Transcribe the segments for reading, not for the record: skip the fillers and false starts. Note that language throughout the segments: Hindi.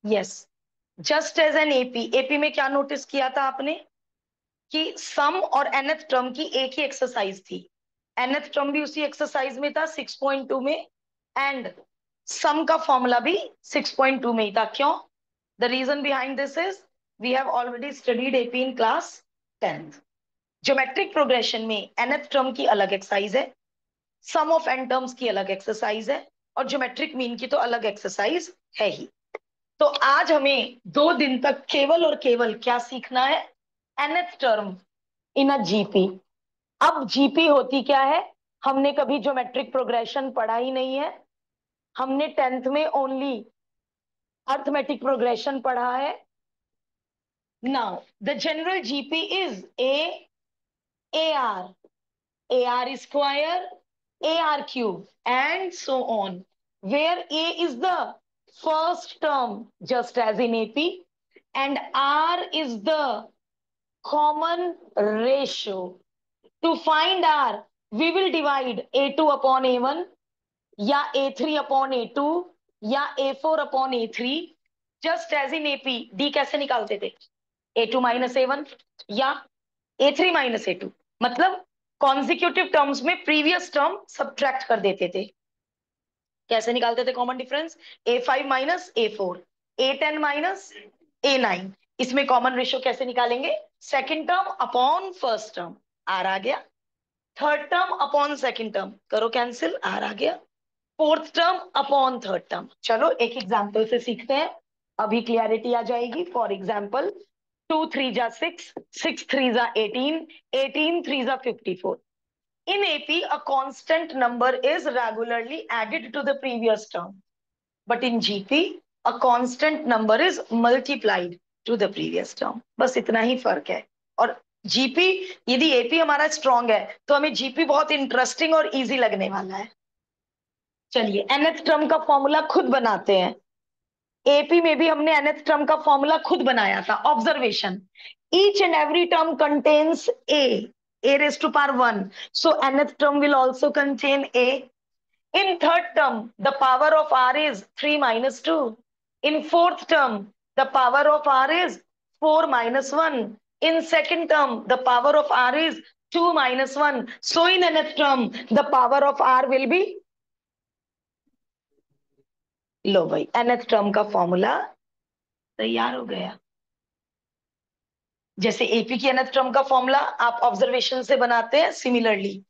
Yes, just as an AP. AP में क्या नोटिस किया था आपने कि सम और nth टर्म की एक ही एक्सरसाइज थी। nth टर्म भी उसी एक्सरसाइज में था 6.2 में, एंड सम का फॉर्मूला भी 6.2 में ही था। क्यों? The reason behind this is we have already studied AP in class 10th। Geometric progression में nth टर्म की अलग एक्सरसाइज है, सम ऑफ n टर्म्स की अलग एक्सरसाइज है, और ज्योमेट्रिक मीन की तो अलग एक्सरसाइज है ही। तो आज हमें 2 दिन तक केवल और केवल क्या सीखना है? nth term in a GP. अब जीपी होती क्या है? हमने कभी ज्योमेट्रिक प्रोग्रेशन पढ़ा ही नहीं है। हमने 10th में ओनली अर्थमेटिक प्रोग्रेशन पढ़ा है। Now the general GP is A R square, A R cube, and so on, where A is the first term just as in AP, and R is the common ratio. To find R, we will divide A2 upon A1, या A3 upon A2, या A4 upon A3। Just as in AP, D कैसे निकालते थे? A2 minus A1 या A3 minus A2। मतलब कॉन्जिक्यूटिव टर्म्स में प्रीवियस टर्म सब्ट्रैक्ट कर देते थे। कैसे निकालते थे common difference? A5 minus A4, A10 minus A9। इसमें कॉमन रेशियो कैसे निकालेंगे? Second term upon first term, R आ गया। Third term upon second term, करो कैंसिल, आर आ गया। Fourth term upon third term. चलो एक एग्जांपल से सीखते हैं, अभी क्लियरिटी आ जाएगी। फॉर एग्जांपल, 2 3 जा 6, 6 3 जा 18, 18 3 जा 54। In AP, a constant number is regularly added to the previous term. But in GP, a constant number is multiplied to the previous term. बस इतना ही फर्क है। और जीपी, यदि एपी हमारा स्ट्रांग है तो हमें जीपी बहुत इंटरेस्टिंग और इजी लगने वाला है। चलिए nth टर्म का फॉर्मूला खुद बनाते हैं। एपी में भी हमने nth टर्म का फॉर्मूला खुद बनाया था। Observation, each and every term contains a raised to power 1, so nth term will also contain a। In third term, the power of r is 3 minus 2. In fourth term, the power of r is 4 minus 1. In second term, the power of r is 2 minus 1. So in nth term, the power of r will be, लो भाई, nth term का फॉर्मूला तैयार हो गया। जैसे एपी की nth टर्म का फॉर्मूला आप ऑब्जर्वेशन से बनाते हैं, सिमिलरली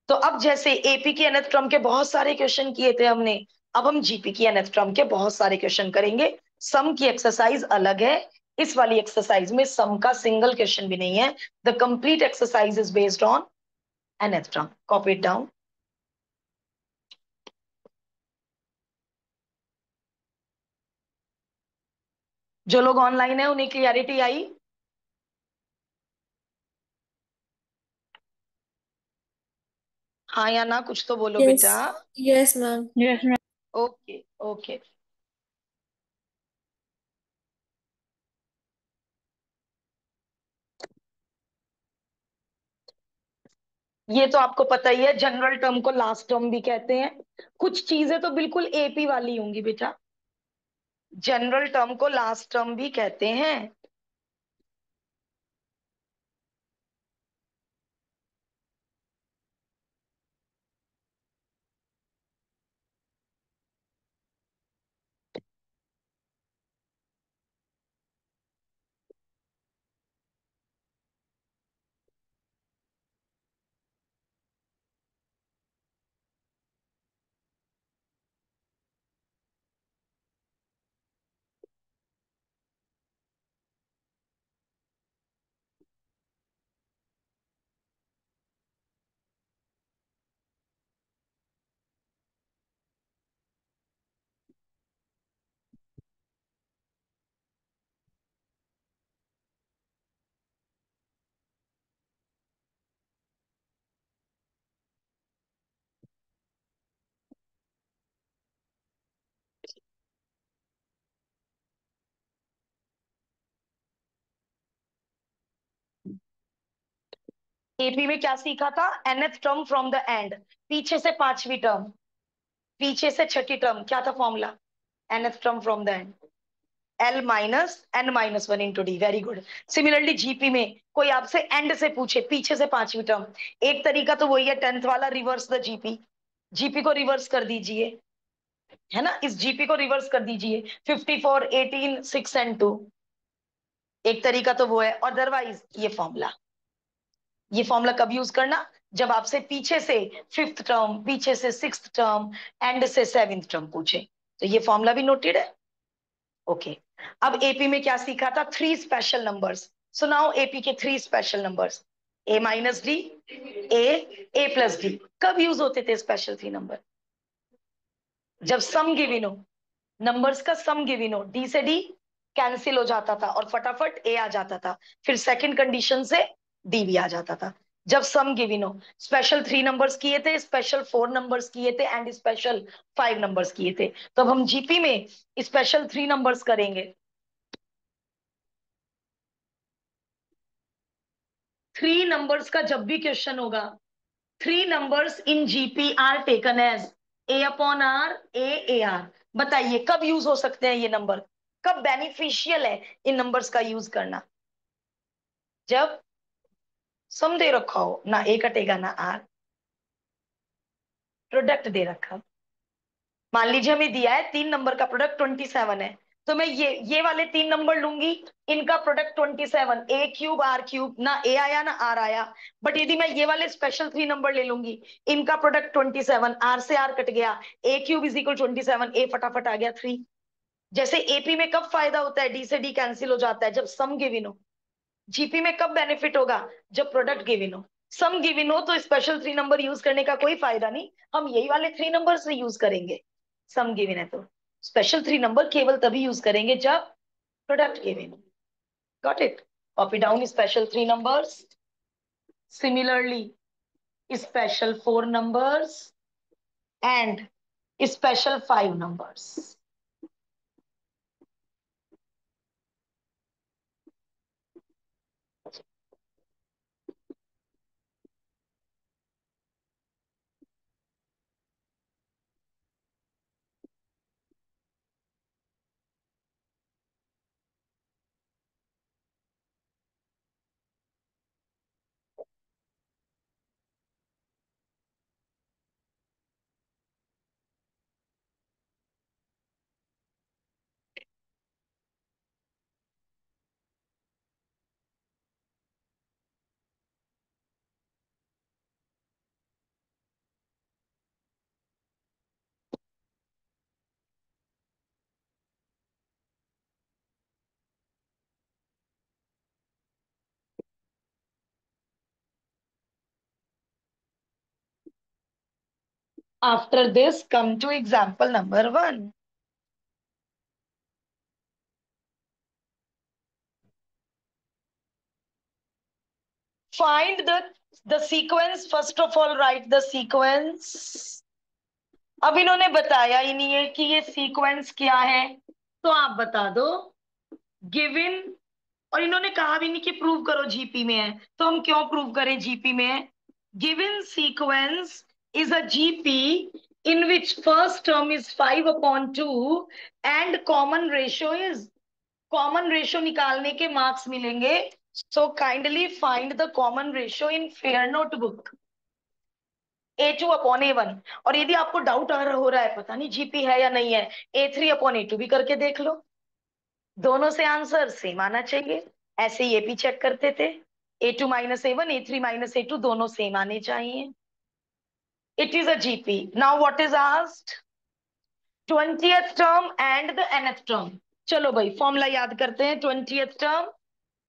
तो अब जैसे एपी की nth टर्म के बहुत सारे क्वेश्चन किए थे हमने, अब हम जीपी की nth टर्म के बहुत सारे क्वेश्चन करेंगे। सम की एक्सरसाइज अलग है, इस वाली एक्सरसाइज में सम का सिंगल क्वेश्चन भी नहीं है। The complete exercise is based on nth term. Copy it down. जो लोग ऑनलाइन है उन्हें क्लियरिटी आई? हाँ या ना, कुछ तो बोलो यस। बेटा। Yes ma'am. Yes ma'am. Okay okay. ये तो आपको पता ही है, जनरल टर्म को लास्ट टर्म भी कहते हैं। कुछ चीजें तो बिल्कुल एपी वाली होंगी बेटा, जनरल टर्म को लास्ट टर्म भी कहते हैं। एपी में क्या सीखा था? nth term from the end, पीछे से पांचवी टर्म, पीछे से छठी टर्म, क्या था formula? nth term from the end. L minus n minus one into D. Very good. Similarly GP में कोई आपसे एंड से पूछे, पीछे से पांचवी टर्म, एक तरीका तो वही है 10th वाला, रिवर्स द जीपी। जीपी को रिवर्स कर दीजिए, है ना, इस जीपी को रिवर्स कर दीजिए, 54 18 6 एंड 2। एक तरीका तो वो है। अदरवाइज ये फॉर्मूला कब यूज करना, जब आपसे पीछे से फिफ्थ टर्म, पीछे से सिक्स्थ टर्म, एंड से सेवेंथ टर्म पूछे। तो ये फॉर्मूला भी नोटेड है। ओके। अब एपी में क्या सीखा था, three special numbers. So now AP के थ्री स्पेशल नंबर्स, ए माइनस डी, ए प्लस डी। कब यूज होते थे स्पेशल थ्री नंबर, जब सम गिवन हो, नंबर्स का सम गिवन हो, डी से डी कैंसिल हो जाता था और फटाफट ए आ जाता था, फिर सेकंड कंडीशन से डी भी आ जाता था, जब सम गिवन हो। स्पेशल थ्री नंबर्स किए थे, स्पेशल फोर नंबर्स किए थे, एंड स्पेशल फाइव नंबर्स किए थे। तो अब हम जीपी में स्पेशल थ्री नंबर्स करेंगे। थ्री नंबर्स का जब भी क्वेश्चन होगा, three numbers in GP are taken as A upon R, A R. बताइए कब यूज हो सकते हैं ये नंबर, कब बेनिफिशियल है इन नंबर्स का यूज करना, जब सम दे रखा हो, ना ए कटेगा ना आर, प्रोडक्ट दे रखा। मान लीजिए हमें दिया है तीन नंबर का प्रोडक्ट 27 है, तो मैं ये वाले तीन नंबर लूंगी, इनका product 27, A cube R cube, ना ए आया ना आर आया। बट यदि मैं ये वाले स्पेशल थ्री नंबर ले लूंगी, इनका प्रोडक्ट 27, आर से आर कट गया, ए क्यूब इज इक्वल 27, ए फटाफट आ गया 3। जैसे एपी में कब फायदा होता है, डी से डी कैंसिल हो जाता है जब सम गिवन हो। जीपी में कब बेनिफिट होगा, जब प्रोडक्ट गिवन हो। सम गिवन हो तो स्पेशल थ्री नंबर यूज करने का कोई फायदा नहीं, हम यही वाले थ्री नंबर से यूज करेंगे। सम गिवन है तो स्पेशल थ्री नंबर केवल तभी यूज करेंगे जब प्रोडक्ट गिवन हो। Got it. Copy down special three numbers, similarly special four numbers and special five numbers. After this, come to example number 1. Find the sequence. First of all, write the sequence. अब इन्होंने बताया ही नहीं है कि ये सीक्वेंस क्या है, तो आप बता दो गिवन। और इन्होंने कहा भी नहीं कि प्रूव करो जीपी में है, तो हम क्यों प्रूव करें जीपी में है। Given sequence is a GP in which first term is 5/2 and common ratio is, common ratio निकालने के मार्क्स मिलेंगे। So kindly find the common ratio in fair notebook. A2/A1। और यदि आपको डाउट आ रहा हो रहा है पता नहीं जीपी है या नहीं है, A3/A2 भी करके देख लो, दोनों से आंसर सेम आना चाहिए। ऐसे ही एपी चेक करते थे, A2 - A1, A3 - A2 दोनों सेम आने चाहिए। It is a GP. Now what is asked, 20th term and the nth term. चलो भाई फॉर्मूला याद करते हैं। 20th term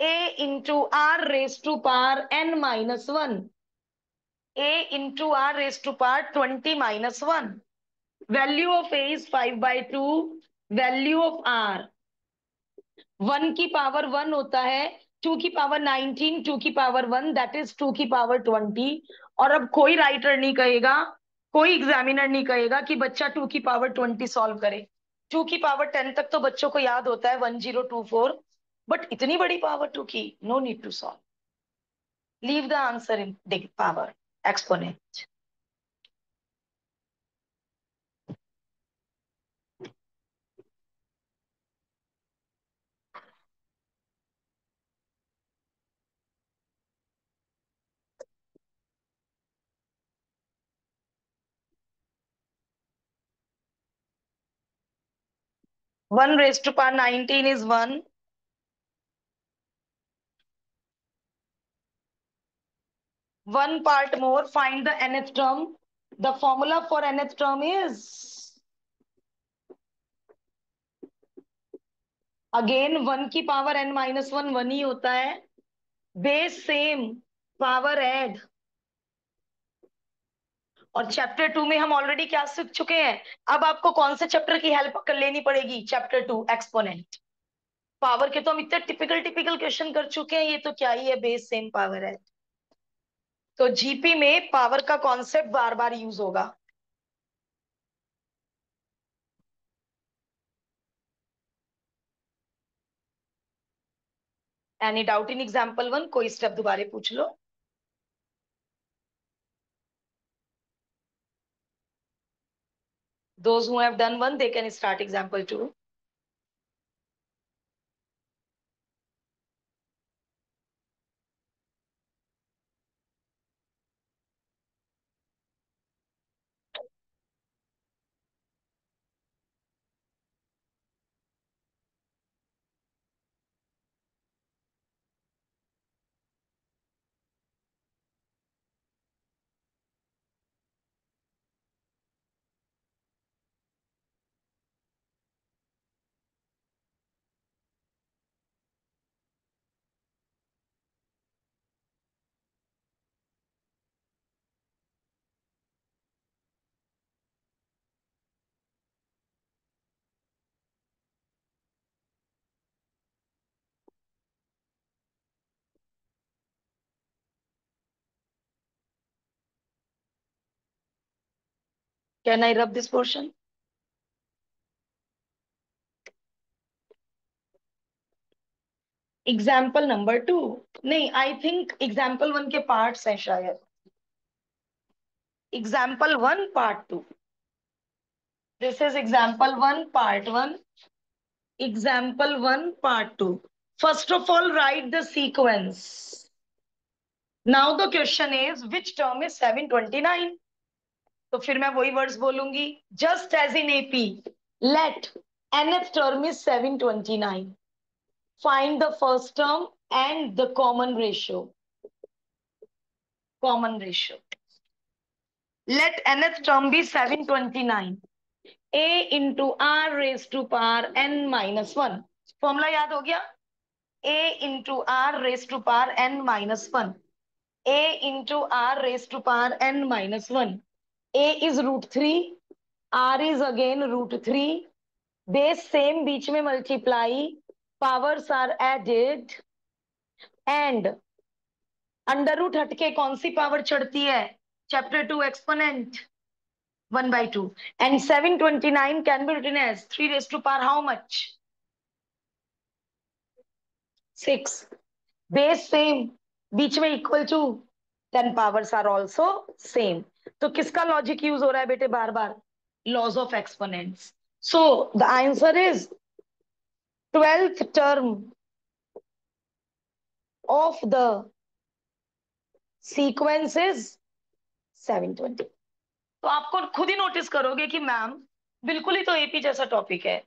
A × R⁻n - 1, A × R⁻20 - 1। Value of A is 5/2, value of R 1 की पावर 1 होता है, 2 की पावर 19, 2 की पावर 1 दैट इज 2 की पावर 20। और अब कोई राइटर नहीं कहेगा, कोई एग्जामिनर नहीं कहेगा कि बच्चा 2 की पावर 20 सॉल्व करे। 2 की पावर 10 तक तो बच्चों को याद होता है 1024, बट इतनी बड़ी पावर 2 की, no need to solve, leave the answer in the power exponent. 1 raised to power 19 is 1. One part more. Find the nth term. The formula for nth term is again 1 की पावर n माइनस वन 1 ही होता है. Base same, power add. और चैप्टर 2 में हम ऑलरेडी क्या सीख चुके हैं. अब आपको कौन से चैप्टर की हेल्प कर लेनी पड़ेगी. Chapter 2 exponent. पावर के तो हम इतने टिपिकल टिपिकल क्वेश्चन कर चुके हैं, ये तो क्या ही है, बेस सेम पावर है. तो जीपी में पावर का कॉन्सेप्ट बार बार यूज होगा. Any doubt in example 1. कोई स्टेप दोबारा पूछ लो. Those who have done one, they can start example 2. Can I rub this portion? Example number 2. नहीं, आई थिंक एग्जाम्पल 1 के पार्ट्स हैं शायद. Example 1 part 2. This is example 1 part 1. Example 1 part 2. First of all write the sequence. Now the question is which term is 729. तो फिर मैं वही वर्ड्स बोलूंगी. Just as in AP, let nth term is 729. Find the first term and the common ratio. Common ratio. Let nth term be 729. A into r raised to power n minus 1. Formula याद हो गया. A into r raised to power n minus 1. A into r raised to power n minus 1. A is root 3. R is again root 3. Base same, बीच में multiply. Powers are added. And under root हटके कौन सी पावर चढ़ती है. Chapter 2 exponent 1/2. And 729 can be written as 3 raised to power how much? 6. Base same, बीच में equal to. Then powers are also same. तो किसका लॉजिक यूज हो रहा है बेटे बार बार. Laws of exponents. So the answer is 12th term of the sequence is 720. तो आपको खुद ही नोटिस करोगे कि मैम बिल्कुल ही तो एपी जैसा टॉपिक है.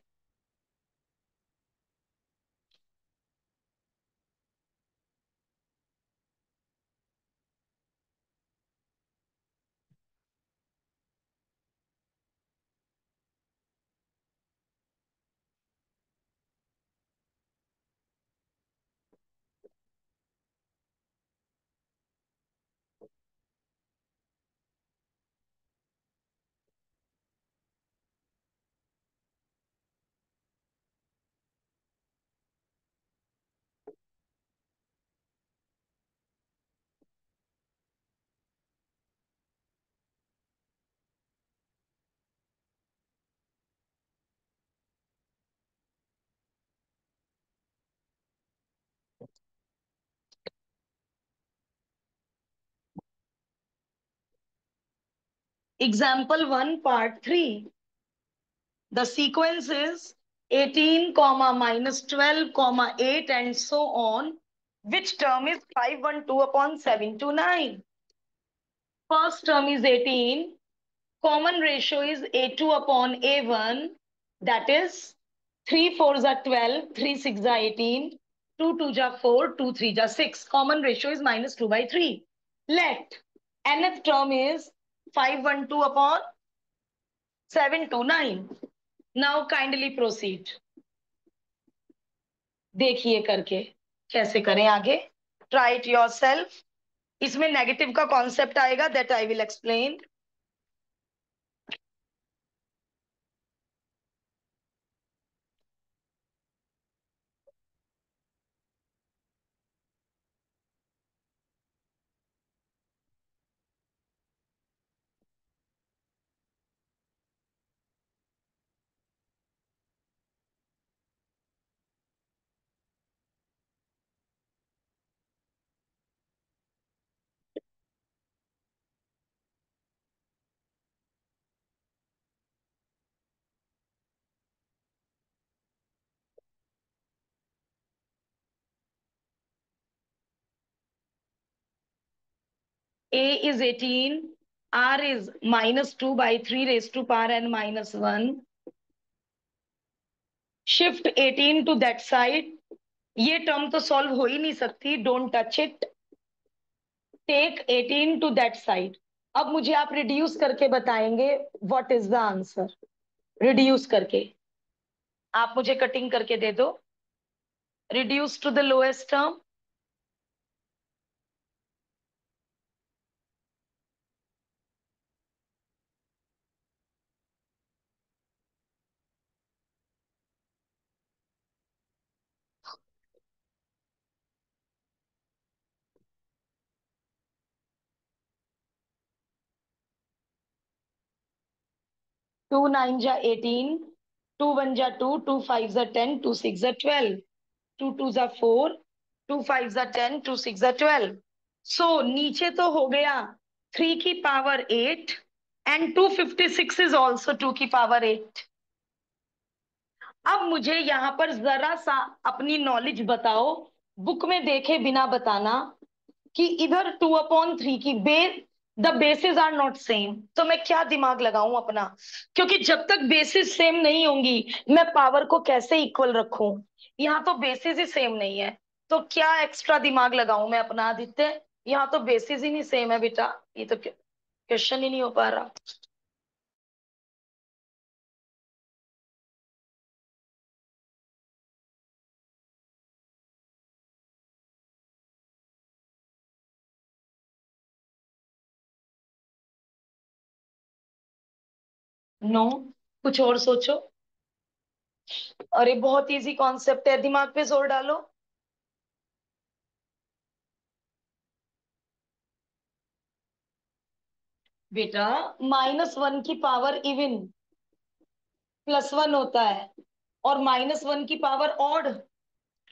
Example 1, part 3. The sequence is 18, comma, minus 12, comma, 8, and so on. Which term is 512 upon 729? First term is 18. Common ratio is A2 upon A1. That is 3 4s are 12, 3 6 are 18, 2 2s are 4, 2 3s are 6. Common ratio is minus 2 by 3. Let nth term is 512 upon 729. Now kindly proceed. देखिए करके कैसे करें आगे. Try it yourself. इसमें नेगेटिव का कॉन्सेप्ट आएगा, that I will explain. A is 18, R is minus 2 by 3 raised to power n minus 1. Shift 18 to that side. ये टर्म तो सॉल्व हो ही नहीं सकती, don't touch it. Take 18 to that side. अब मुझे आप रिड्यूस करके बताएंगे what is the answer. Reduce करके आप मुझे कटिंग करके दे दो. Reduce to the lowest term. 2 9 जा 18, 2 1 जा 2, 2 5 जा 10, 2 6 जा 12, 2 2 जा 4, 2 5 जा 10, 2 6 जा 12. सो नीचे तो हो गया 3 की पावर 8 एंड 256 इज ऑल्सो 2 की पावर 8. अब मुझे यहाँ पर जरा सा अपनी नॉलेज बताओ, बुक में देखे बिना बताना कि इधर 2/3 की the basis are not same. तो मैं क्या दिमाग लगाऊं अपना, क्योंकि जब तक बेसिस सेम नहीं होंगी मैं पावर को कैसे इक्वल रखूं. यहाँ तो बेसिस ही सेम नहीं है, तो क्या एक्स्ट्रा दिमाग लगाऊं मैं अपना आदित्य. यहाँ तो बेसिस ही नहीं सेम है बेटा, ये तो क्वेश्चन ही नहीं हो पा रहा. नो, कुछ और सोचो. अरे बहुत इजी कॉन्सेप्ट है, दिमाग पे जोर डालो. बेटा -1 की पावर इवन +1 होता है, और -1 की पावर ऑड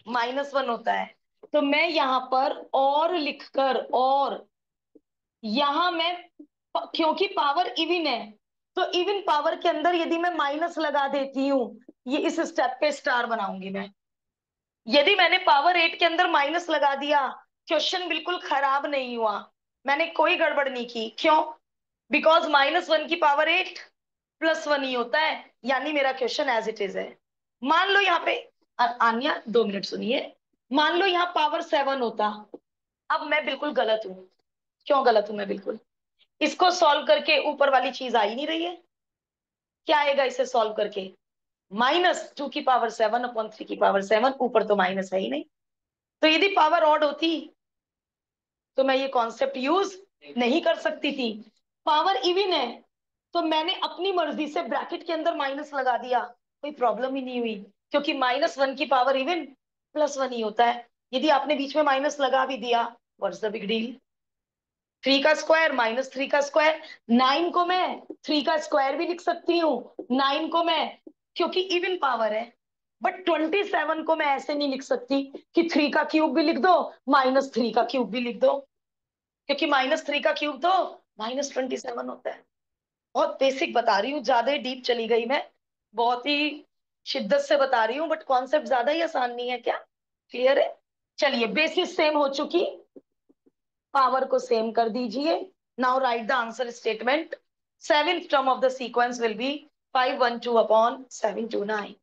-1 होता है. तो मैं यहाँ पर और लिखकर, और यहाँ मैं क्योंकि पावर इवन है तो इवन पावर के अंदर यदि मैं माइनस लगा देती हूँ, ये इस स्टेप पे स्टार बनाऊंगी मैं. यदि मैंने पावर 8 के अंदर माइनस लगा दिया, क्वेश्चन बिल्कुल खराब नहीं हुआ, मैंने कोई गड़बड़ नहीं की. क्यों? बिकॉज -1 की पावर 8 +1 ही होता है, यानी मेरा क्वेश्चन एज इट इज है. मान लो यहाँ पे आन्या 2 मिनट सुनिए. मान लो यहाँ पावर 7 होता. अब मैं बिल्कुल गलत हूं. क्यों गलत हूं मैं बिल्कुल? इसको सॉल्व करके ऊपर वाली चीज आ ही नहीं रही है. क्या आएगा इसे सॉल्व करके? -2 की पावर 7/3 की पावर 7. ऊपर तो माइनस है ही नहीं. तो यदि पावर ऑड होती तो मैं ये कॉन्सेप्ट यूज नहीं कर सकती थी. पावर इवन है तो मैंने अपनी मर्जी से ब्रैकेट के अंदर माइनस लगा दिया, कोई प्रॉब्लम ही नहीं हुई, क्योंकि -1 की पावर इवन +1 ही होता है. यदि आपने बीच में माइनस लगा भी दिया, व्हाट्स द बिग डील. 3 का स्क्वायर -3 का स्क्वायर. 9 को मैं 3 का स्क्वायर भी लिख सकती हूँ, 9 को मैं, क्योंकि इवन पावर है. बट 27 को मैं ऐसे नहीं लिख सकती कि 3 का क्यूब भी लिख दो, -3 का क्यूब भी लिख दो, क्योंकि -3 का क्यूब तो -27 होता है. बहुत बेसिक बता रही हूँ, ज्यादा ही डीप चली गई मैं, बहुत ही शिद्दत से बता रही हूँ, बट कॉन्सेप्ट ज्यादा ही आसान नहीं है क्या? क्लियर है? चलिए, बेसिस सेम हो चुकी, पावर को सेम कर दीजिए. Now right the answer statement. Seventh term of the sequence will be 512/729.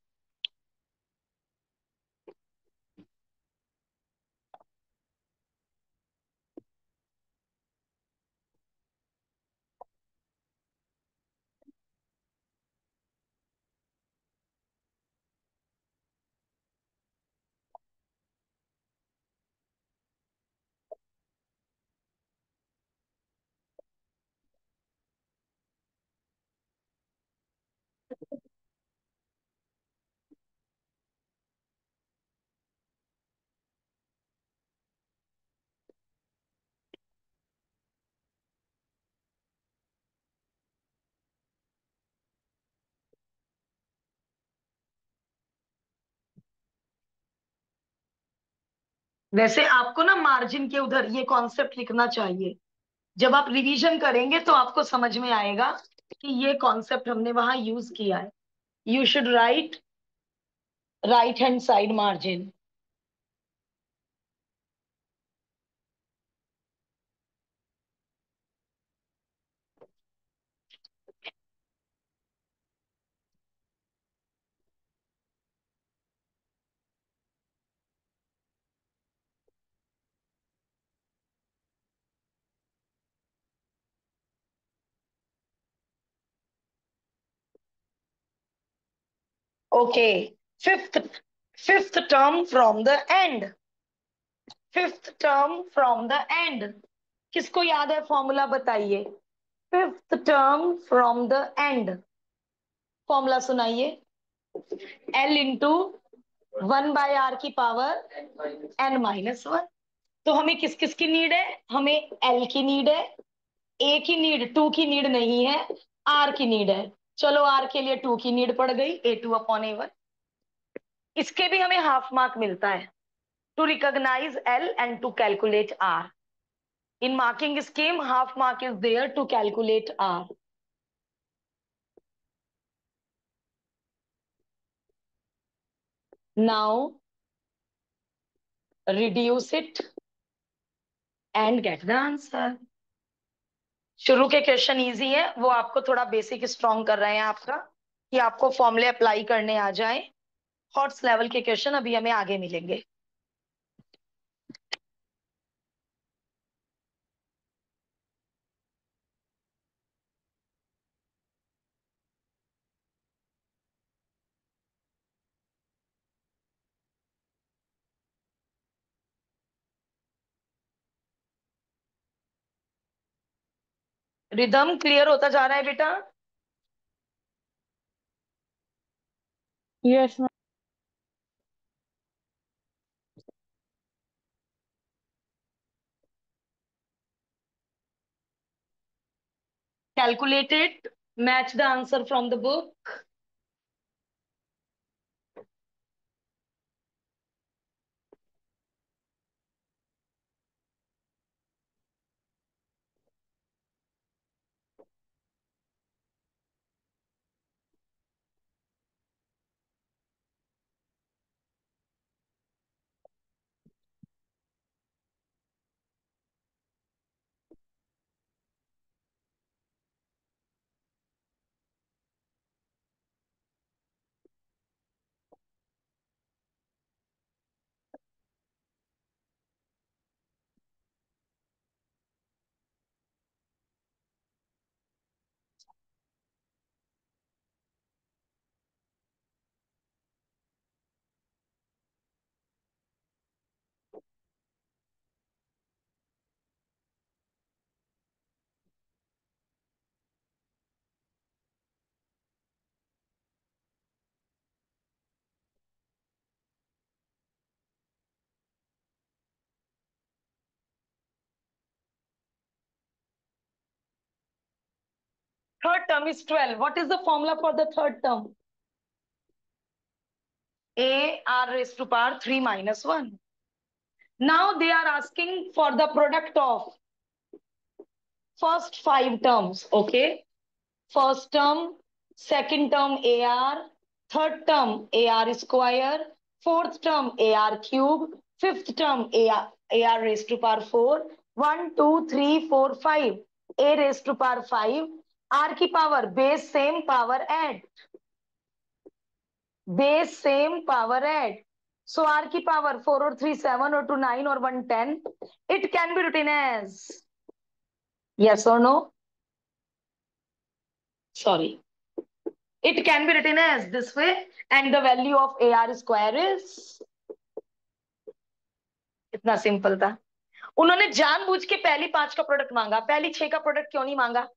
वैसे आपको ना मार्जिन के उधर ये कॉन्सेप्ट लिखना चाहिए। जब आप रिवीजन करेंगे तो आपको समझ में आएगा कि ये कॉन्सेप्ट हमने वहां यूज किया है। You should write right hand side margin. Okay. Fifth fifth term from the end. Fifth term from the end. किसको याद है फॉर्मूला बताइए। Fifth term from the end. Formula सुनाइए। एल इंटू 1/r की पावर n-1। तो हमें किस किस की नीड है। हमें एल की नीड है। ए की नीड, टू की नीड नहीं है। आर की नीड है। चलो आर के लिए टू की नीड पड़ गई, A2/A1। इसके भी हमें हाफ मार्क मिलता है to recognise L and to calculate R. In marking scheme half mark is there to calculate R. Now reduce it and get the answer. शुरू के क्वेश्चन इजी है, वो आपको थोड़ा बेसिक स्ट्रॉन्ग कर रहे हैं आपका, कि आपको फॉर्मूले अप्लाई करने आ जाए। हॉट्स लेवल के क्वेश्चन अभी हमें आगे मिलेंगे। रिदम क्लियर होता जा रहा है बेटा। Yes ma'am. Calculate it. Match the answer from the book. Third term is 12. What is the formula for the third term? A r raised to power 3 minus 1. Now they are asking for the product of first five terms. Okay. First term, second term AR, third term AR square, fourth term AR cube, fifth term AR raised to power 4, 1, 2, 3, 4, 5, A raised to power 5, R की power base same power add, base same power add. So R की पावर 4 और 3 7 और 2 9 और 1 10। It can be written as yes or no? Sorry. It can be written as this way, and the value of AR square is, इतना सिंपल था। उन्होंने जानबूझ के पहली पांच का प्रोडक्ट मांगा, पहली छह का प्रोडक्ट क्यों नहीं मांगा?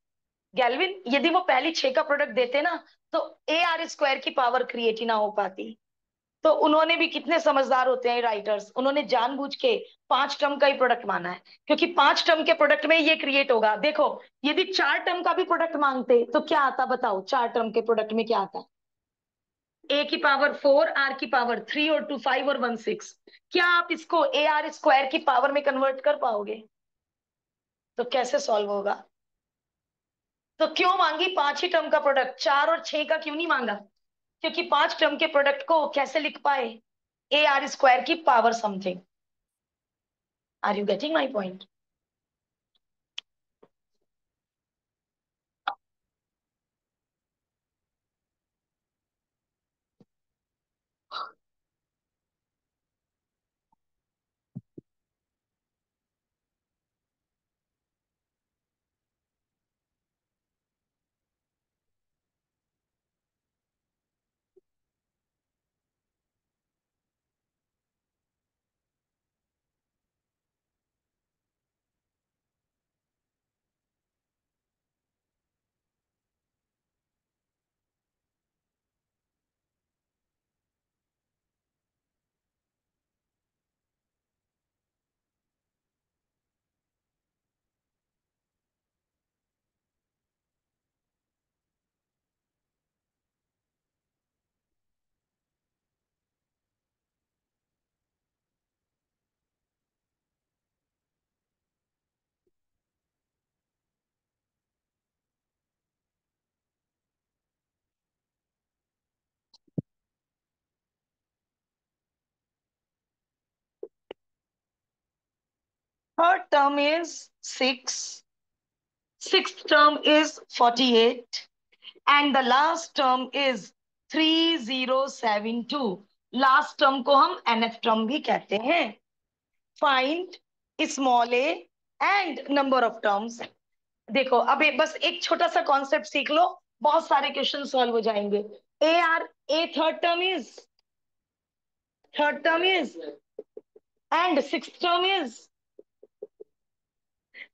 गैल्विन, यदि वो पहली छह का प्रोडक्ट देते ना तो AR स्क्वायर की पावर क्रिएट ही ना हो पाती। तो उन्होंने भी, कितने समझदार होते हैं राइटर्स, उन्होंने जानबूझ के पांच टर्म का ही प्रोडक्ट माना है, क्योंकि पांच टर्म के प्रोडक्ट में ये क्रिएट होगा। देखो, यदि चार टर्म का भी प्रोडक्ट मांगते तो क्या आता बताओ, चार टर्म के प्रोडक्ट में क्या आता? ए की पावर 4, आर की पावर 3 और 2 5 और 1 6। क्या आप इसको ए आर स्क्वायर की पावर में कन्वर्ट कर पाओगे? तो कैसे सॉल्व होगा? तो क्यों मांगी 5 ही टर्म का प्रोडक्ट, 4 और 6 का क्यों नहीं मांगा? क्योंकि 5 टर्म के प्रोडक्ट को कैसे लिख पाए? ए आर स्क्वायर की power something. Are you getting my point? Third term is 6, sixth term is 48, and the last term is 3072। Last term को हम एनएफ टर्म भी कहते हैं। Find small A and number of terms. देखो अब बस एक छोटा सा कॉन्सेप्ट सीख लो, बहुत सारे क्वेश्चन सॉल्व हो जाएंगे। A R A third term is and six term is.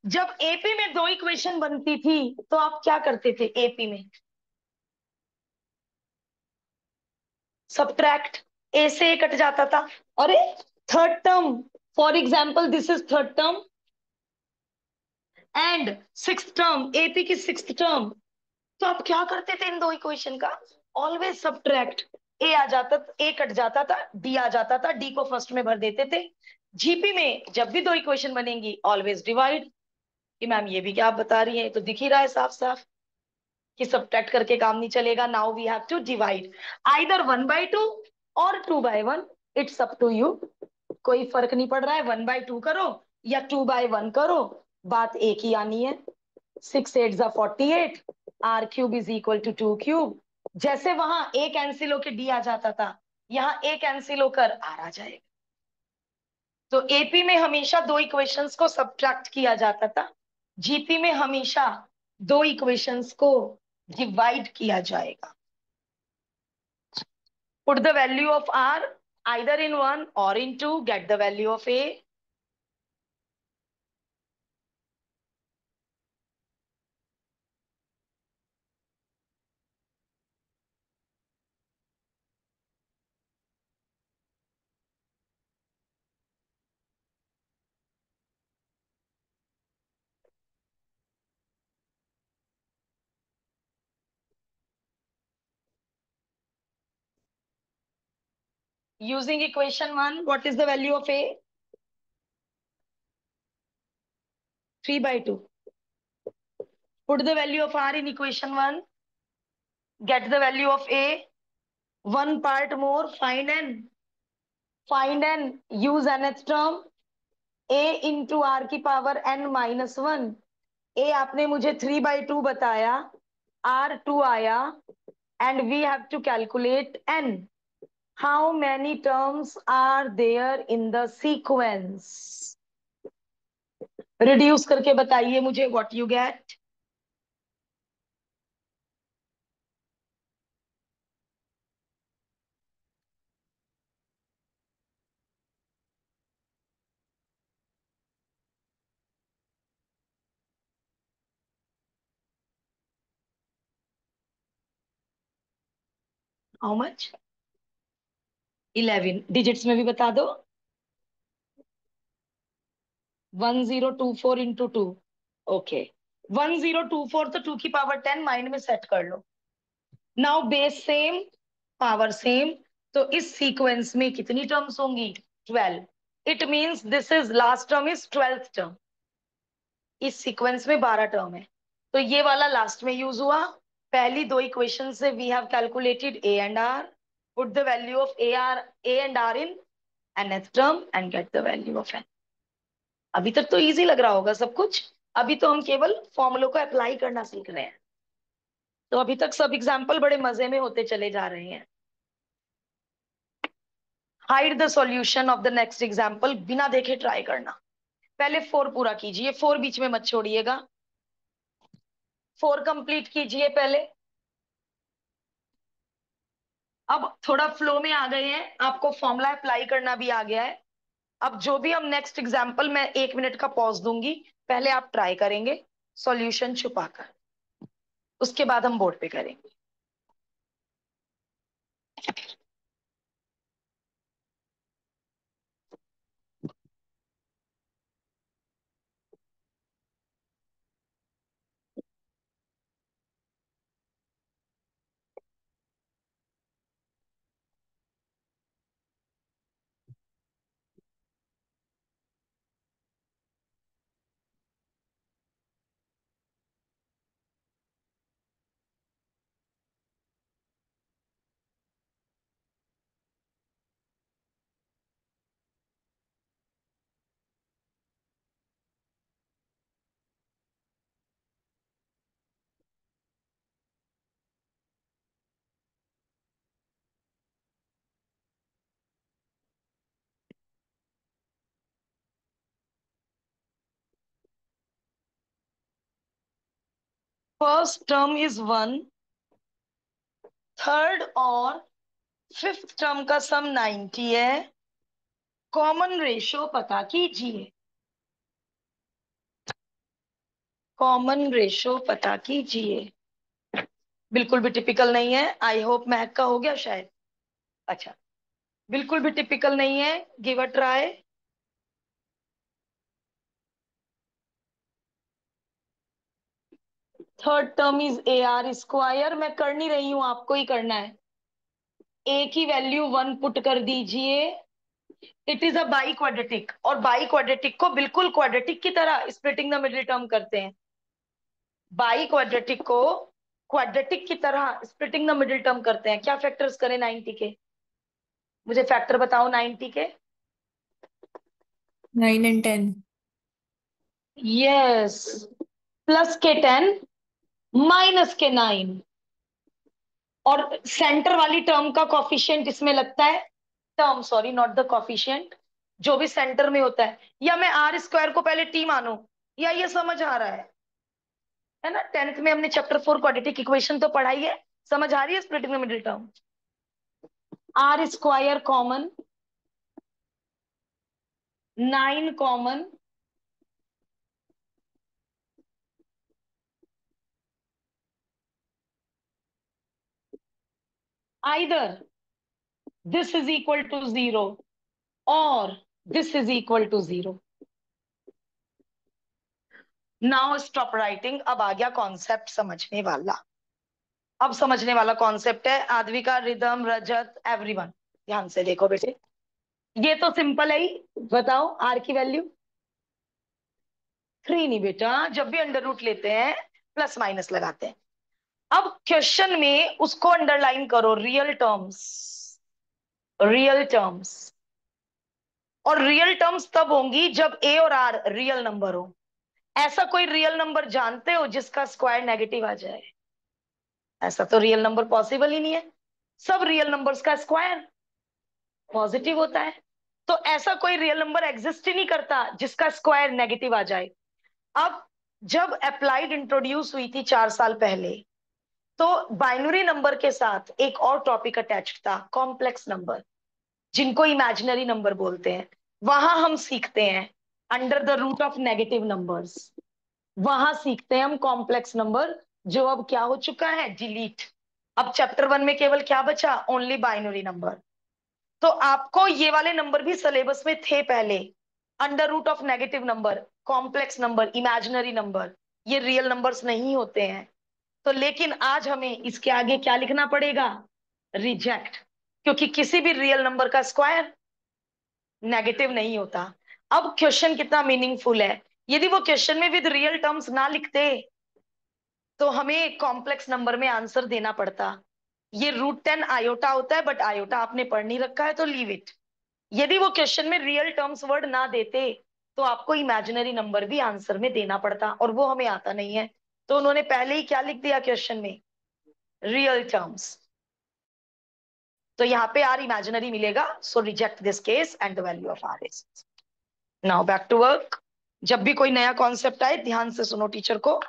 जब एपी में दो इक्वेशन बनती थी तो आप क्या करते थे एपी में? सब्ट्रैक्ट। ए से ए कट जाता था। अरे third term, for example this is third term and six term, AP की सिक्स टर्म। तो आप क्या करते थे इन दो इक्वेशन का? Always subtract. ए आ जाता, ए कट जाता था, डी आ जाता था, डी को फर्स्ट में भर देते थे। जीपी में जब भी दो इक्वेशन बनेंगी ऑलवेज डिवाइड। कि मैम ये भी क्या आप बता रही हैं, तो दिख ही रहा है साफ साफ कि सब्ट्रैक्ट करके काम नहीं चलेगा। Now we have to divide, either 1/2 और 2/1, इट्स अप टू यू। कोई फर्क नहीं पड़ रहा है, 1/2 करो या 2/1 करो, बात एक ही आनी है। 6 8 ज़ा 48, R cube is equal to 2 cube. जैसे वहां ए कैंसिल होकर डी आ जाता था, यहाँ ए कैंसिल होकर आर आ जाएगा। तो एपी में हमेशा दो इक्वेशंस को सब्ट्रैक्ट किया जाता था, जीपी में हमेशा दो इक्वेशंस को डिवाइड किया जाएगा। Put the value of R either in 1 or in 2, get the value of a। Using equation 1, what is the value of a? 3/2. Put the value of r in equation 1, get the value of a. One part more, find n. Find n, use nth term, a into r की पावर n minus 1। a आपने मुझे 3/2 बताया, r 2 आया, and we have to calculate n। How many terms are there in the sequence? Reduce करके बताइए मुझे, what you get. How much? 11 digits में भी बता दो। 1024 into 2। ओके, 1024 तो 2 की पावर 10 माइंड में सेट कर लो। Now base same, power same, तो इस सीक्वेंस में कितनी टर्म्स होंगी? 12। It means this is last term is 12th term. इस सीक्वेंस में 12 टर्म है, तो ये वाला लास्ट में यूज हुआ। पहली दो इक्वेशन से we have calculated A and R, put the value of A and R in nth term and get the value of n। अभी तक तो इजी लग रहा होगा सब कुछ। अभी तो हम केवल फॉर्मूलों को अप्लाई करना सीख रहे हैं, तो अभी तक सब एग्जाम्पल बड़े मजे में होते चले जा रहे हैं। Hide the solution of the next example, बिना देखे ट्राई करना। पहले 4 पूरा कीजिए, 4 बीच में मत छोड़िएगा। 4 कंप्लीट कीजिए पहले। अब थोड़ा फ्लो में आ गए हैं, आपको फॉर्मूला अप्लाई करना भी आ गया है। अब जो भी हम नेक्स्ट एग्जाम्पल, मैं 1 मिनट का पॉज दूंगी, पहले आप ट्राई करेंगे सॉल्यूशन छुपाकर, उसके बाद हम बोर्ड पे करेंगे। फर्स्ट टर्म इज 1, थर्ड और फिफ्थ टर्म का सम 90 है। कॉमन रेशो पता कीजिए, कॉमन रेशो पता कीजिए। बिल्कुल भी टिपिकल नहीं है, आई होप महक का हो गया शायद। अच्छा, बिल्कुल भी टिपिकल नहीं है, give a try. Third term is A R square, मैं कर नहीं रही हूं, आपको ही करना है। ए की वैल्यू 1 पुट कर दीजिए। It is a by quadratic, और बाई क्वाड्रेटिक को बिल्कुल क्वाड्रेटिक की तरह स्प्लिटिंग द मिडिल टर्म करते हैं। बाई क्वाड्रेटिक को क्वाड्रेटिक की तरह स्प्लिटिंग द मिडिल टर्म करते हैं। क्या फैक्टर्स करें 90 के? मुझे फैक्टर बताओ 90 के। 9 and 10। यस, प्लस के 10, माइनस के 9, और सेंटर वाली टर्म का कॉफिशिएंट इसमें लगता है, term sorry not the coefficient, जो भी सेंटर में होता है। या मैं आर स्क्वायर को पहले टी मानू, या ये समझ आ रहा है ना? 10th में हमने चैप्टर 4 क्वाड्रेटिक इक्वेशन तो पढ़ाई है, समझ आ रही है splitting the middle term. R square common, 9 common, either this is equal to 0 और this is equal to 0। Now stop writing, अब आ गया कॉन्सेप्ट समझने वाला। अब समझने वाला कॉन्सेप्ट है आद्विका, रिदम, रजत, एवरीवन। ध्यान से देखो बेटे, ये तो सिंपल है ही। बताओ आर की वैल्यू 3 नहीं बेटा, जब भी अंडर रूट लेते हैं प्लस माइनस लगाते हैं। अब क्वेश्चन में उसको अंडरलाइन करो, रियल टर्म्स, रियल टर्म्स। और रियल टर्म्स तब होंगी जब ए और आर रियल नंबर हो। ऐसा कोई रियल नंबर जानते हो जिसका स्क्वायर नेगेटिव आ जाए? ऐसा तो रियल नंबर पॉसिबल ही नहीं है। सब रियल नंबर्स का स्क्वायर पॉजिटिव होता है, तो ऐसा कोई रियल नंबर एग्जिस्ट ही नहीं करता जिसका स्क्वायर नेगेटिव आ जाए। अब जब अप्लाइड इंट्रोड्यूस हुई थी 4 साल पहले, तो बाइनरी नंबर के साथ एक और टॉपिक अटैच्ड था, कॉम्प्लेक्स नंबर, जिनको इमेजिनरी नंबर बोलते हैं। वहां हम सीखते हैं under the root of negative numbers, वहां सीखते हैं हम कॉम्प्लेक्स नंबर, जो अब क्या हो चुका है, डिलीट। अब चैप्टर 1 में केवल क्या बचा, ओनली बाइनरी नंबर। तो आपको ये वाले नंबर भी सिलेबस में थे पहले, under root of negative number, complex number, imaginary number, ये रियल नंबर्स नहीं होते हैं। तो लेकिन आज हमें इसके आगे क्या लिखना पड़ेगा, रिजेक्ट, क्योंकि किसी भी रियल नंबर का स्क्वायर नेगेटिव नहीं होता। अब क्वेश्चन कितना मीनिंगफुल है। यदि वो क्वेश्चन में विद रियल टर्म्स ना लिखते तो हमें कॉम्प्लेक्स नंबर में आंसर देना पड़ता। ये √10 आयोटा होता है, बट आयोटा आपने पढ़ नहीं रखा है तो लीव इट। यदि वो क्वेश्चन में रियल टर्म्स वर्ड ना देते तो आपको इमेजिनरी नंबर भी आंसर में देना पड़ता, और वो हमें आता नहीं है। तो उन्होंने पहले ही क्या लिख दिया क्वेश्चन में, रियल टर्म्स। तो यहाँ पे आर इमेजिनरी मिलेगा, so reject this case and the value of R is. Now back to work. जब भी कोई नया कॉन्सेप्ट आए ध्यान से सुनो टीचर को।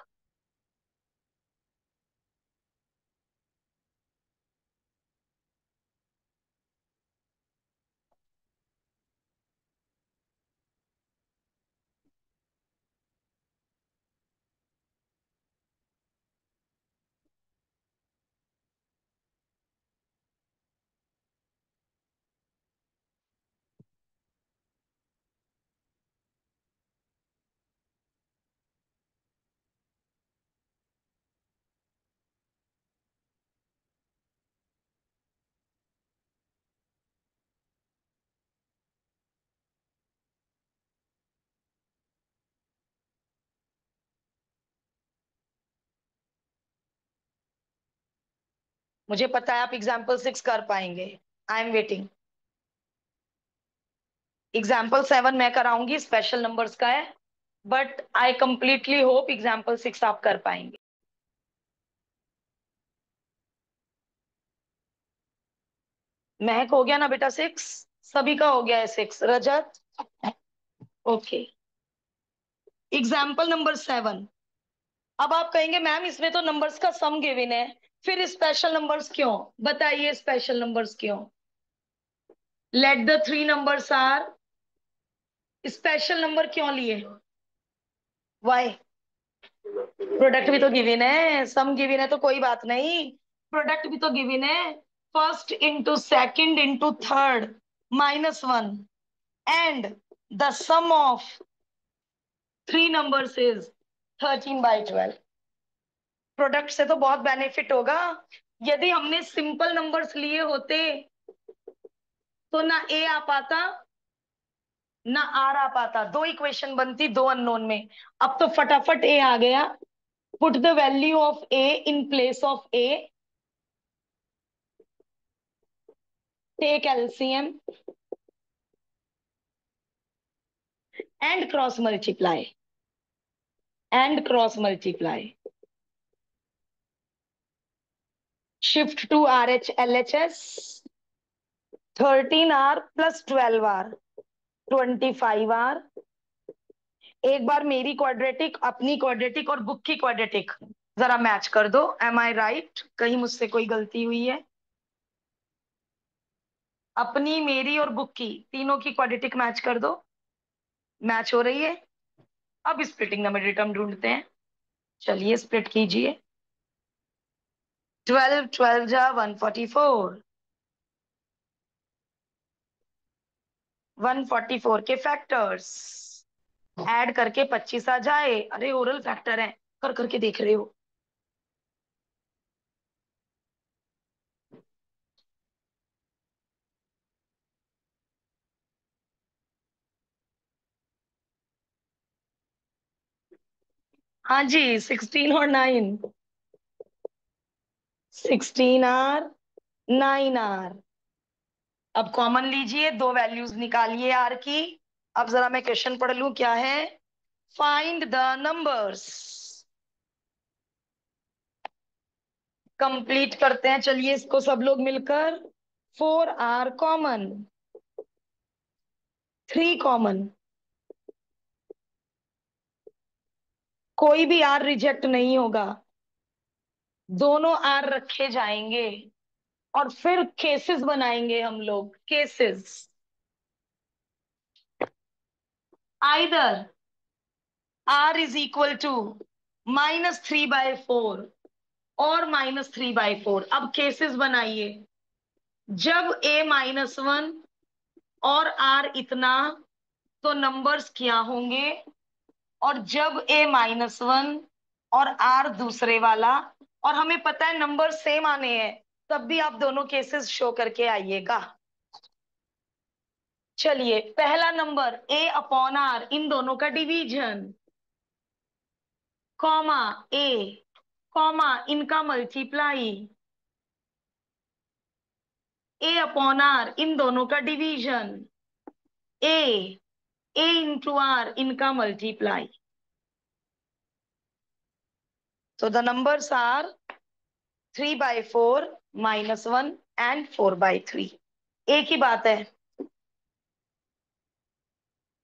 मुझे पता है आप एग्जाम्पल 6 कर पाएंगे। I am waiting. एग्जाम्पल 7 मैं कराऊंगी, स्पेशल नंबर्स का है, but I completely hope example 6 आप कर पाएंगे। महक हो गया ना बेटा 6? सभी का हो गया है 6? रजत? ओके। Example number 7। अब आप कहेंगे मैम इसमें तो नंबर्स का सम गिवन है, फिर स्पेशल नंबर्स क्यों? बताइए स्पेशल नंबर्स क्यों? Let the three numbers are. Special number क्यों लिए? वाई? प्रोडक्ट भी तो गिवन है, सम गिवन है तो कोई बात नहीं। प्रोडक्ट भी तो गिवन है, first into second into third -1 and the sum of three numbers is 13/12। Product से तो बहुत बेनिफिट होगा। यदि हमने सिंपल नंबर्स लिए होते तो ना ए आ पाता ना आर आ पाता, दो इक्वेशन बनती दो अननोन में। अब तो फटाफट ए आ गया। Put the value of a in place of a, take LCM and cross multiply, and cross multiply. Shift to R H L H S. 13R + 12R 25R। एक बार मेरी क्वाड्रेटिक, अपनी क्वाड्रेटिक और बुक की क्वाड्रेटिक जरा मैच कर दो। एम आई राइट? कहीं मुझसे कोई गलती हुई है? अपनी, मेरी और बुक की, तीनों की क्वाड्रेटिक मैच कर दो। मैच हो रही है। अब स्प्लिटिंग नंबर टर्म ढूंढते हैं। चलिए स्प्लिट कीजिए। 12 12 जा 144। 144 के फैक्टर्स ऐड करके 25 आ जाए। अरे ओरल फैक्टर है, कर करके देख रहे हो। हाँ जी, 16 और 9। 16R 9R। अब कॉमन लीजिए, दो वैल्यूज निकालिए आर की। अब जरा मैं क्वेश्चन पढ़ लूं क्या है। Find the numbers. कंप्लीट करते हैं चलिए इसको सब लोग मिलकर। 4R कॉमन, 3 कॉमन, कोई भी आर रिजेक्ट नहीं होगा, दोनों आर रखे जाएंगे और फिर केसेस बनाएंगे हम लोग। Cases either r is equal to -3/4 और -3/4। अब केसेस बनाइए। जब A-1 और R इतना तो नंबर्स क्या होंगे, और जब A-1 और R दूसरे वाला, और हमें पता है नंबर सेम आने हैं तब भी आप दोनों केसेस शो करके आइएगा। चलिए, पहला नंबर ए अपॉन आर, इन दोनों का डिवीजन, कॉमा ए, कॉमा इनका मल्टीप्लाई, ए अपॉन आर, इन दोनों का division, a, a into r, इनका multiply. So the numbers are 3/4, -1 and 4/3। एक ही बात है।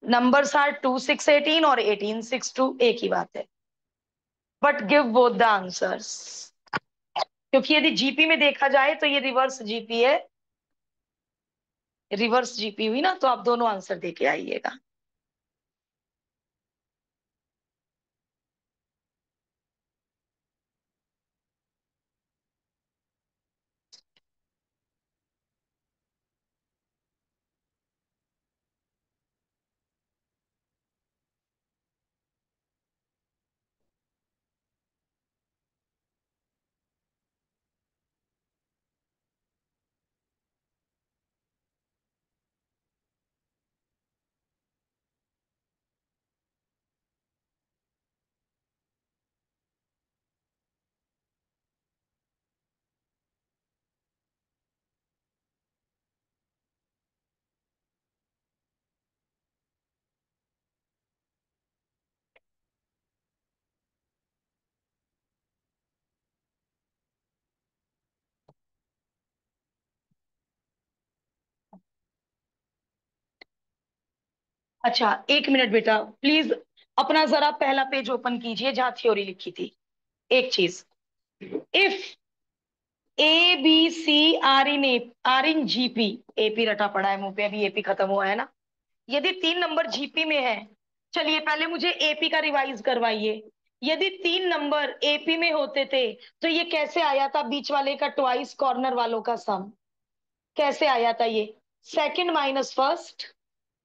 Numbers are 2, 6, 18 और 18, 6, 2, एक ही बात है। But give both the answers। क्योंकि यदि जीपी में देखा जाए तो ये रिवर्स जीपी है, रिवर्स जीपी हुई ना, तो आप दोनों आंसर देके आइएगा। अच्छा, एक मिनट बेटा प्लीज, अपना जरा पहला पेज ओपन कीजिए जहां थ्योरी लिखी थी। एक चीज, if A B C are in GP, AP रटा पड़ा है मुंह पे, अभी एपी खत्म हुआ है ना। यदि 3 नंबर जीपी में है, चलिए पहले मुझे एपी का रिवाइज करवाइए। यदि 3 नंबर एपी में होते थे तो ये कैसे आया था, बीच वाले का ट्वाइस, कॉर्नर वालों का सम, कैसे आया था ये? Second minus first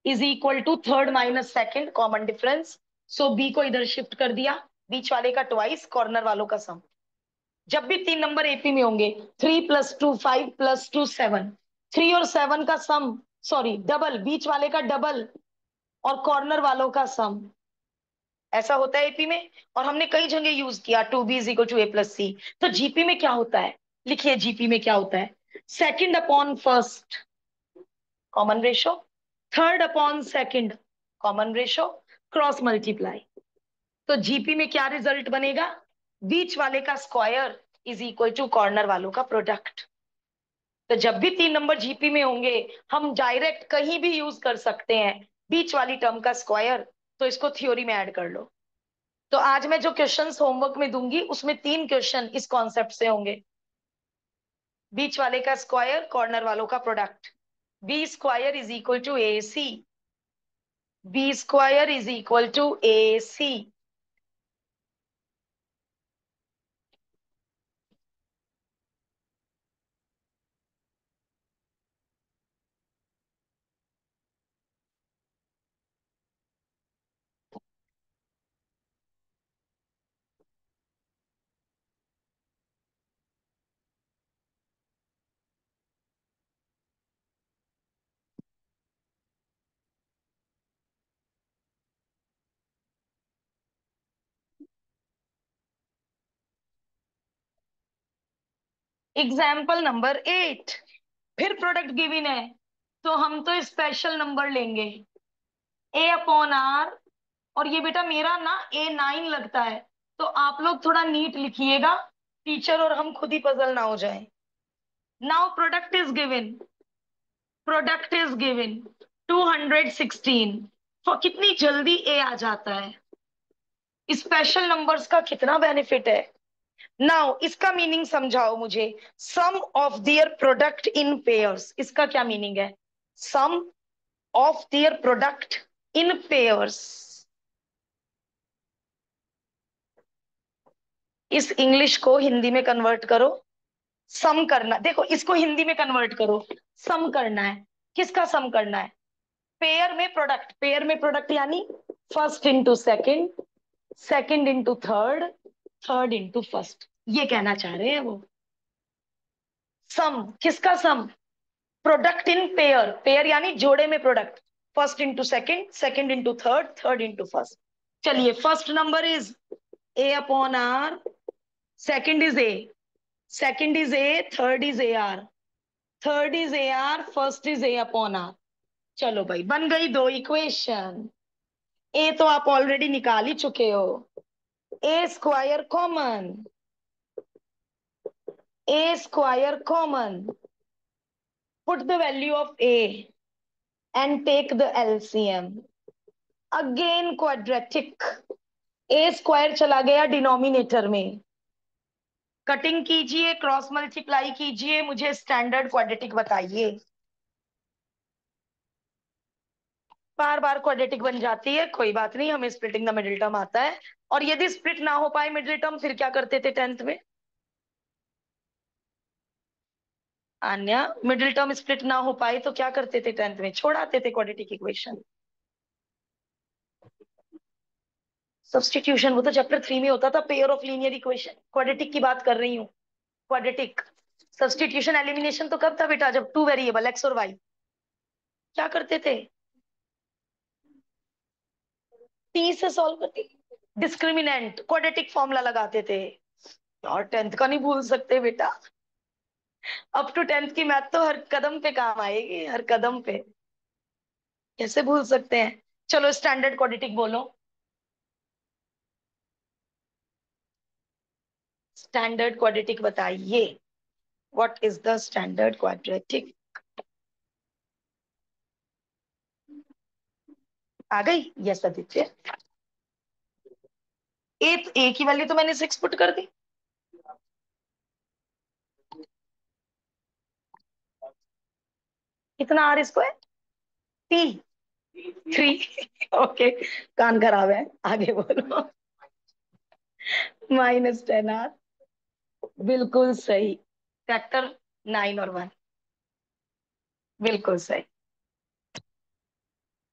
is equal to third minus second, common difference. So b को इधर शिफ्ट कर दिया, बीच वाले का ट्वाइस, कॉर्नर वालों का सम। जब भी 3 नंबर एपी में होंगे, 3 + 2 5 + 2 7, 3 और 7 का सम, सॉरी डबल, बीच वाले का डबल और कॉर्नर वालों का सम, ऐसा होता है एपी में। और हमने कई जगह यूज किया 2b = a + c। तो जीपी में क्या होता है, लिखिए जीपी में क्या होता है, second upon first, common ratio, third upon second, common ratio, cross multiply. तो जीपी में क्या रिजल्ट बनेगा, बीच वाले का square is equal to corner वालों का प्रोडक्ट। तो जब भी 3 नंबर जीपी में होंगे, हम डायरेक्ट कहीं भी यूज कर सकते हैं बीच वाली टर्म का स्क्वायर। तो इसको थ्योरी में ऐड कर लो। तो आज मैं जो क्वेश्चंस होमवर्क में दूंगी उसमें 3 क्वेश्चन इस कॉन्सेप्ट से होंगे, बीच वाले का स्क्वायर, कॉर्नर वालों का product. B² = AC, B² = AC। Example number 8, फिर प्रोडक्ट गिवन है तो हम तो स्पेशल नंबर लेंगे, A/R। और ये बेटा मेरा ना A9 लगता है, तो आप लोग थोड़ा नीट लिखिएगा, टीचर और हम खुद ही पजल ना हो जाए। Now product is given 216। तो कितनी जल्दी ए आ जाता है, स्पेशल नंबर्स का कितना बेनिफिट है। नाउ इसका मीनिंग समझाओ मुझे, sum of their product in pairs, इसका क्या मीनिंग है, sum of their product in pairs. इस इंग्लिश को हिंदी में कन्वर्ट करो, सम करना, देखो इसको हिंदी में कन्वर्ट करो, सम करना है। किसका सम करना है, पेयर में प्रोडक्ट, पेयर में प्रोडक्ट यानी first into second, second into third, third into first, ये कहना चाह रहे हैं वो। सम, किसका sum? Product in pair, pair यानी जोड़े में product, first into second, second into third, third into first. चलिए, first number is A upon R, second is A, second is A, third is A R, third is A R, first is A upon are. चलो भाई, बन गई दो इक्वेशन। ए तो आप ऑलरेडी निकाल ही चुके हो, A square common, A square common, put the value of A and take the LCM, again quadratic, A square चला गया डिनोमिनेटर में, कटिंग कीजिए, क्रॉस मल्टीप्लाई कीजिए, मुझे स्टैंडर्ड क्वाड्रेटिक बताइए। बार बार क्वाड्रेटिक बन जाती है, कोई बात नहीं, हमें स्प्लिटिंग द मिडिल टर्म आता है। और यदि स्प्लिट ना हो पाए मिडिल टर्म, फिर क्या करते थे टेंथ में? अन्य मिडिल टर्म स्प्लिट ना हो पाए तो क्या करते थे टेंथ में? छोड़ाते थे क्वाड्रेटिक इक्वेशन। सब्स्टिट्यूशन वो तो चैप्टर 3 में होता था, pair of linear equation, quadratic की बात कर रही हूँ, क्वाड्रेटिक। सब्स्टिट्यूशन एलिमिनेशन तो कब था बेटा? जब टू वेरिएबल एक्स और वाई, क्या करते थे? टी से सॉल्व करते, डिस्क्रिमिनेंट क्वाड्रेटिक फॉर्मूला लगाते थे। और टेंथ का नहीं भूल सकते बेटा, अप टू टेंथ की मैथ तो हर कदम पे काम आएगी, हर कदम पे, कैसे भूल सकते हैं? चलो स्टैंडर्ड क्वाड्रेटिक बोलो, स्टैंडर्ड क्वाड्रेटिक बताइए, what is the standard quadratic? आ गई? यस आदित्य। ए की वैल्यू तो मैंने 6 पुट कर दी। कितना आर स्क्वायर? टी 3। ओके, कान खराब है, आगे बोलो। -10 आर, बिल्कुल सही। फैक्टर 9 और 1, बिल्कुल सही।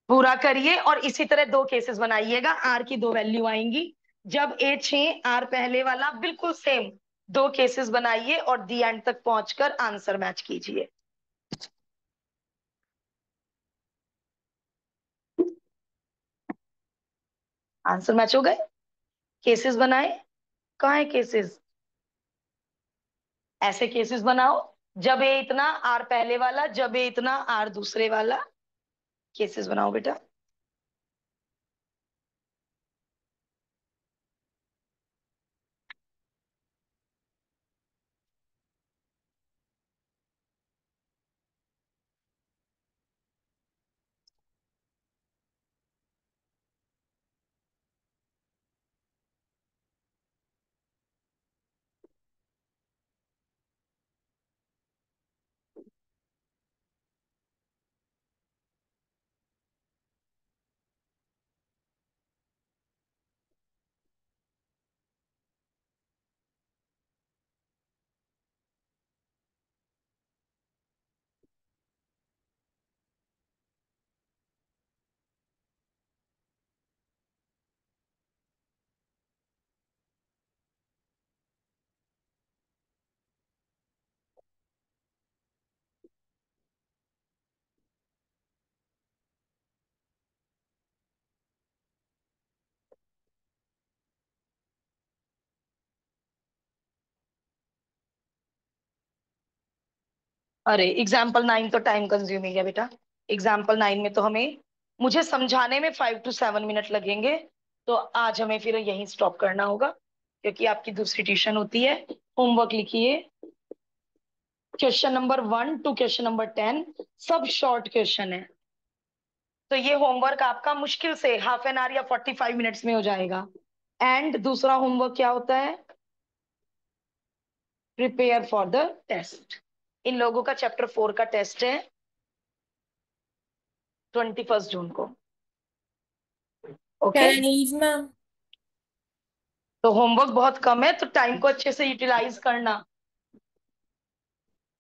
पूरा करिए और इसी तरह दो केसेस बनाइएगा, आर की दो वैल्यू आएंगी। जब ए 6 आर पहले वाला, बिल्कुल सेम दो केसेस बनाइए और दी एंड तक पहुंचकर आंसर मैच कीजिए। आंसर मैच हो गए, केसेस बनाए, कहाँ है केसेस? ऐसे केसेस बनाओ, जब ए इतना आर पहले वाला, जब ए इतना आर दूसरे वाला, केसेस बनाओ बेटा। अरे एग्जाम्पल 9 तो टाइम कंज्यूमिंग है बेटा, एग्जाम्पल 9 में तो हमें, मुझे समझाने में 5 to 7 मिनट लगेंगे, तो आज हमें फिर यहीं स्टॉप करना होगा, क्योंकि आपकी दूसरी ट्यूशन होती है। होमवर्क लिखिए, question number 1 to question number 10 सब शॉर्ट क्वेश्चन है, तो ये होमवर्क आपका मुश्किल से हाफ एन आवर या 45 मिनट्स में हो जाएगा। एंड दूसरा होमवर्क क्या होता है? Prepare for the test. इन लोगों का चैप्टर 4 का टेस्ट है 21 जून को। Okay, ma'am. तो होमवर्क बहुत कम है, तो टाइम को अच्छे से यूटिलाइज करना।